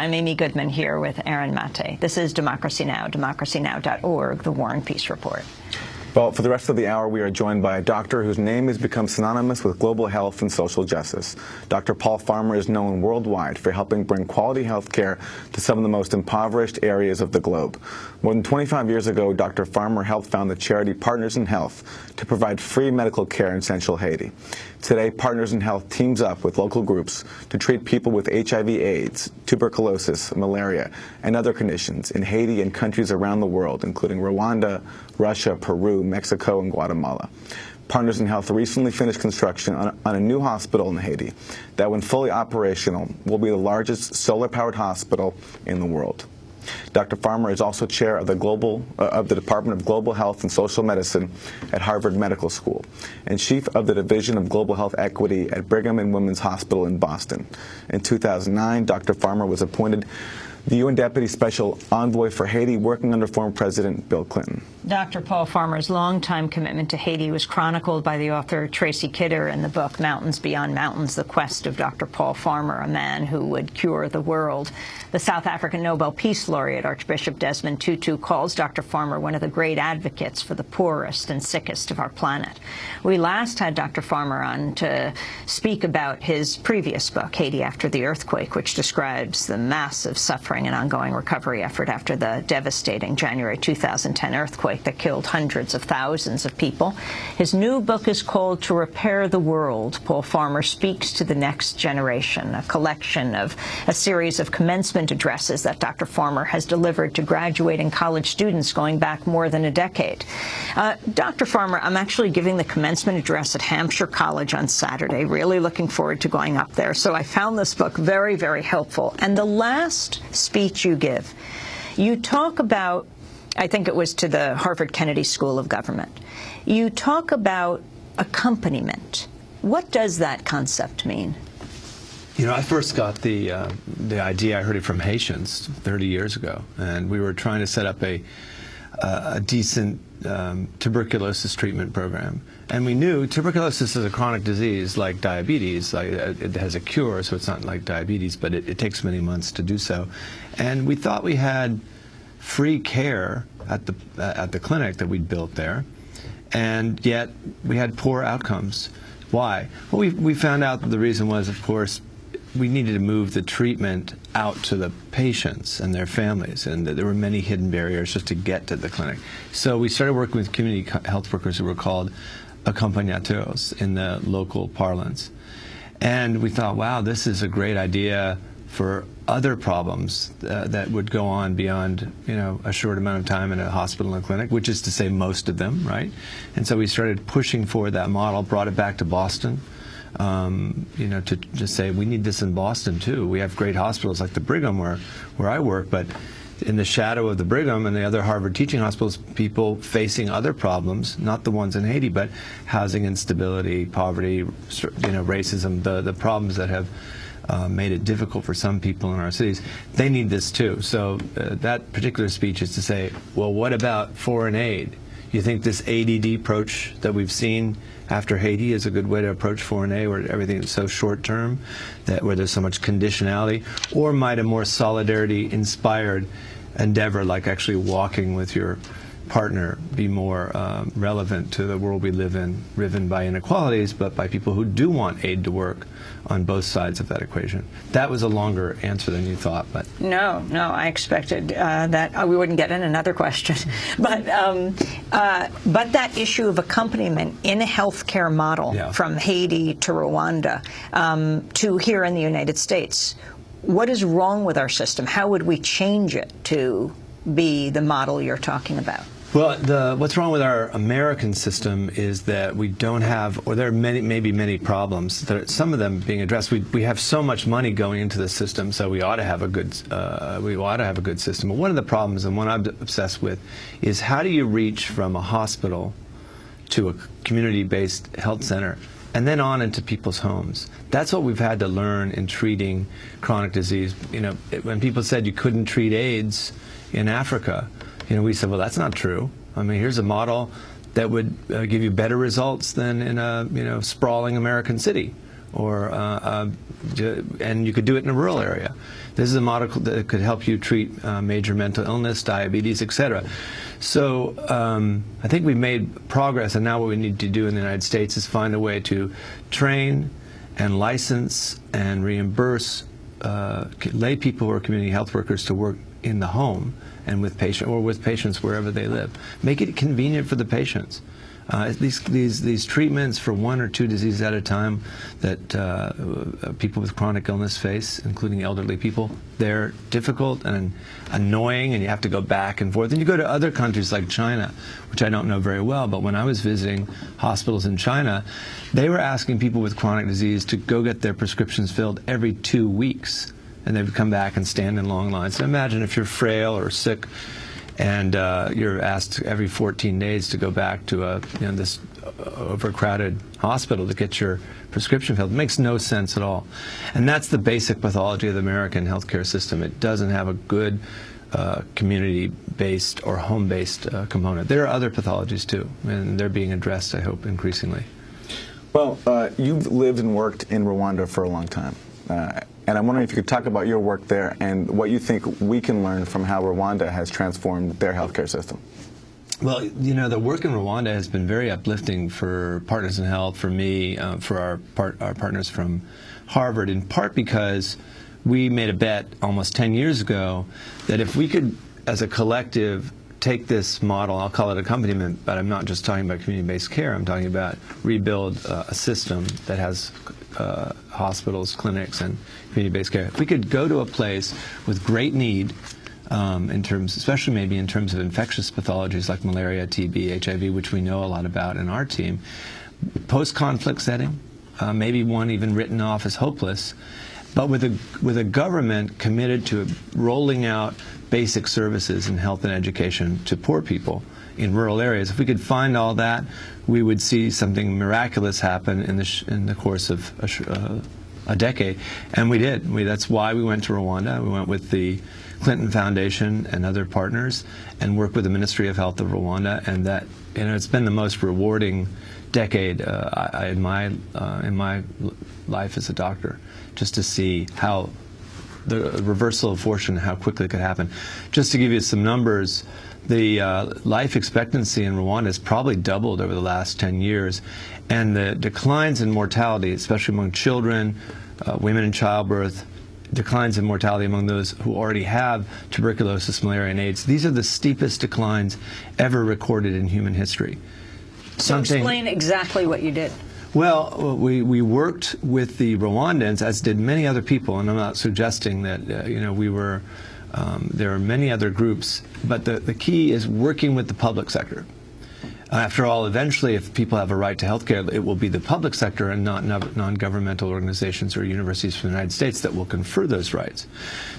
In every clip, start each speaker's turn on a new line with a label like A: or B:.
A: I'm Amy Goodman here with Aaron Mate. This is Democracy Now!, democracynow.org, The War and Peace Report.
B: Well, for the rest of the hour, we are joined by a doctor whose name has become synonymous with global health and social justice. Dr. Paul Farmer is known worldwide for helping bring quality health care to some of the most impoverished areas of the globe. More than 25 years ago, Dr. Farmer helped found the charity Partners in Health to provide free medical care in central Haiti. Today, Partners in Health teams up with local groups to treat people with HIV/AIDS, tuberculosis, malaria, and other conditions in Haiti and countries around the world, including Rwanda, Russia, Peru, Mexico, and Guatemala. Partners in Health recently finished construction on a new hospital in Haiti that, when fully operational, will be the largest solar-powered hospital in the world. Dr. Farmer is also chair of the Department of Global Health and Social Medicine at Harvard Medical School and chief of the Division of Global Health Equity at Brigham and Women's Hospital in Boston. In 2009, Dr. Farmer was appointed the UN Deputy Special Envoy for Haiti, working under former President Bill Clinton.
A: Dr. Paul Farmer's longtime commitment to Haiti was chronicled by the author Tracy Kidder in the book Mountains Beyond Mountains, The Quest of Dr. Paul Farmer, a man who would cure the world. The South African Nobel Peace Laureate Archbishop Desmond Tutu calls Dr. Farmer one of the great advocates for the poorest and sickest of our planet. We last had Dr. Farmer on to speak about his previous book, Haiti After the Earthquake, which describes the massive suffering and ongoing recovery effort after the devastating January 2010 earthquake that killed hundreds of thousands of people. His new book is called To Repair the World. Paul Farmer speaks to the next generation, a collection of a series of commencement addresses that Dr. Farmer has delivered to graduating college students going back more than a decade. Dr. Farmer, I'm actually giving the commencement address at Hampshire College on Saturday. Really looking forward to going up there. So I found this book very, very helpful. And the last speech you give, you talk about, I think it was to the Harvard Kennedy School of Government, you talk about accompaniment. What does that concept mean?
C: You know, I first got the idea, I heard it from Haitians 30 years ago, and we were trying to set up a decent tuberculosis treatment program. And we knew tuberculosis is a chronic disease like diabetes. It has a cure, so it's not like diabetes, but it takes many months to do so. And we thought we had free care at the clinic that we'd built there, and yet we had poor outcomes. Why? Well, we found out that the reason was, of course, we needed to move the treatment out to the patients and their families, and there were many hidden barriers just to get to the clinic. So we started working with community health workers who were called accompagnateurs in the local parlance. And we thought, wow, this is a great idea for other problems that would go on beyond, you know, a short amount of time in a hospital and clinic, which is to say most of them, right? And so we started pushing forward that model, brought it back to Boston, you know, to just say we need this in Boston too. We have great hospitals like the Brigham where I work, but in the shadow of the Brigham and the other Harvard teaching hospitals, people facing other problems, not the ones in Haiti, but housing instability, poverty, you know, racism, the problems that have made it difficult for some people in our cities. They need this too. So that particular speech is to say, well, what about foreign aid? You think this ADD approach that we've seen after Haiti is a good way to approach foreign aid, where everything is so short-term, where there's so much conditionality? Or might a more solidarity-inspired endeavor, like actually walking with your partner, be more relevant to the world we live in, driven by inequalities, but by people who do want aid to work on both sides of that equation? That was a longer answer than you thought, but
A: no, I expected that we wouldn't get in another question. But that issue of accompaniment in a healthcare model, yeah, from Haiti to Rwanda to here in the United States, what is wrong with our system? How would we change it to be the model you're talking about?
C: Well, what's wrong with our American system is that we don't have, or there are maybe many problems. Some of them being addressed. We have so much money going into the system, so we ought to have a good system. But one of the problems, and one I'm obsessed with, is how do you reach from a hospital to a community-based health center and then on into people's homes? That's what we've had to learn in treating chronic disease. You know, when people said you couldn't treat AIDS in Africa, you know, we said, well, that's not true. I mean, here's a model that would give you better results than in a, you know, sprawling American city, and you could do it in a rural area. This is a model that could help you treat major mental illness, diabetes, etc. So I think we've made progress, and now what we need to do in the United States is find a way to train and license and reimburse lay people who are community health workers to work in the home and with patients wherever they live. Make it convenient for the patients. These treatments for 1 or 2 diseases at a time that people with chronic illness face, including elderly people, they're difficult and annoying, and you have to go back and forth. And you go to other countries like China, which I don't know very well, but when I was visiting hospitals in China, they were asking people with chronic disease to go get their prescriptions filled every 2 weeks, and they would come back and stand in long lines. So imagine if you're frail or sick, and you're asked every 14 days to go back to this overcrowded hospital to get your prescription filled. It makes no sense at all. And that's the basic pathology of the American healthcare system. It doesn't have a good community-based or home-based component. There are other pathologies too, and they're being addressed, I hope, increasingly.
B: Well, you've lived and worked in Rwanda for a long time. And I'm wondering if you could talk about your work there and what you think we can learn from how Rwanda has transformed their healthcare system.
C: Well, the work in Rwanda has been very uplifting for Partners in Health, for me, for our partners from Harvard, in part because we made a bet almost 10 years ago that if we could, as a collective, take this model, I'll call it accompaniment, but I'm not just talking about community-based care, I'm talking about rebuild a system that has hospitals, clinics, and community-based care. If we could go to a place with great need, especially maybe in terms of infectious pathologies like malaria, TB, HIV, which we know a lot about in our team, post-conflict setting, maybe one even written off as hopeless, but with a government committed to rolling out basic services in health and education to poor people in rural areas. If we could find all that, we would see something miraculous happen in the course of a decade, and we did. That's why we went to Rwanda. We went with the Clinton Foundation and other partners, and worked with the Ministry of Health of Rwanda, and that it's been the most rewarding decade in my life as a doctor, just to see how the reversal of fortune, how quickly it could happen. Just to give you some numbers, the life expectancy in Rwanda has probably doubled over the last 10 years, and the declines in mortality, especially among children, women in childbirth, declines in mortality among those who already have tuberculosis, malaria, and AIDS, these are the steepest declines ever recorded in human history.
A: So explain exactly what you did.
C: Well, we worked with the Rwandans, as did many other people, and I'm not suggesting that there are many other groups, but the key is working with the public sector. After all, eventually, if people have a right to health care, it will be the public sector and not non-governmental organizations or universities from the United States that will confer those rights.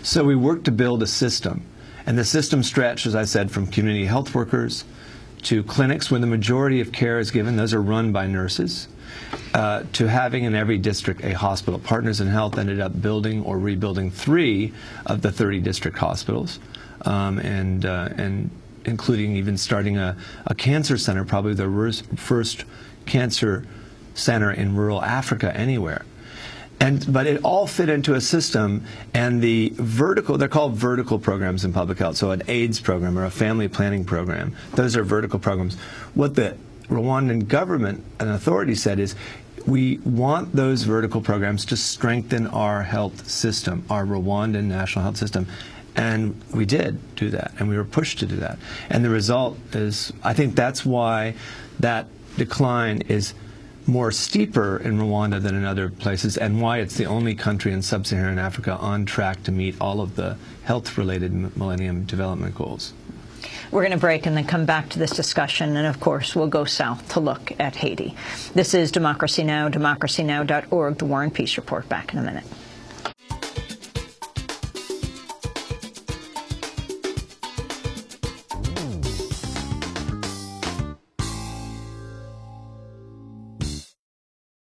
C: So we worked to build a system, and the system stretched, as I said, from community health workers to clinics where the majority of care is given. Those are run by nurses. To having in every district a hospital. Partners in Health ended up building or rebuilding 3 of the 30 district hospitals, and including even starting a cancer center, probably the first cancer center in rural Africa anywhere. But it all fit into a system, and they're called vertical programs in public health, so an AIDS program or a family planning program. Those are vertical programs. What the Rwandan government and authorities said is, we want those vertical programs to strengthen our health system, our Rwandan national health system. And we did do that, and we were pushed to do that. And the result is, I think that's why that decline is more steeper in Rwanda than in other places, and why it's the only country in sub-Saharan Africa on track to meet all of the health-related Millennium Development Goals.
A: We're going to break and then come back to this discussion, and of course we'll go south to look at Haiti. This is Democracy Now!, democracynow.org, The War and Peace Report. Back in a minute.